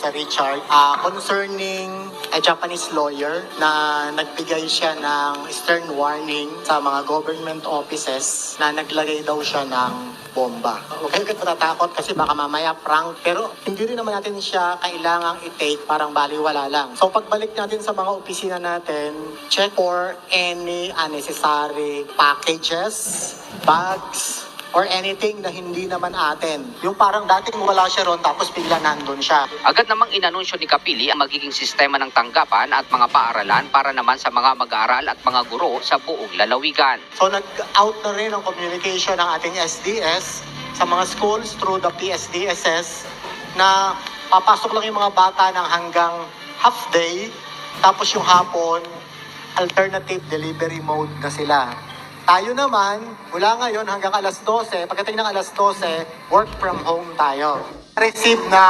Sir Richard, concerning a Japanese lawyer na nagbigay siya ng stern warning sa mga government offices na naglagay daw siya ng bomba. Huwag kayo matatakot kasi baka mamaya prank, pero hindi rin naman natin siya kailangang i-take parang baliwala lang. So pagbalik natin sa mga opisina natin, check for any unnecessary packages, bags, or anything na hindi naman atin. Yung parang dating wala siya ron tapos bigla nandun siya. Agad namang inanunsyo ni Kapili ang magiging sistema ng tanggapan at mga paaralan para naman sa mga mag-aaral at mga guro sa buong lalawigan. So nag-out na rin ang communication ng ating SDS sa mga schools through the PSDSS na papasok lang yung mga bata ng hanggang half day, tapos yung hapon, alternative delivery mode na sila. Tayo naman, mula ngayon hanggang alas 12, pagdating ng alas 12, work from home tayo. Receive na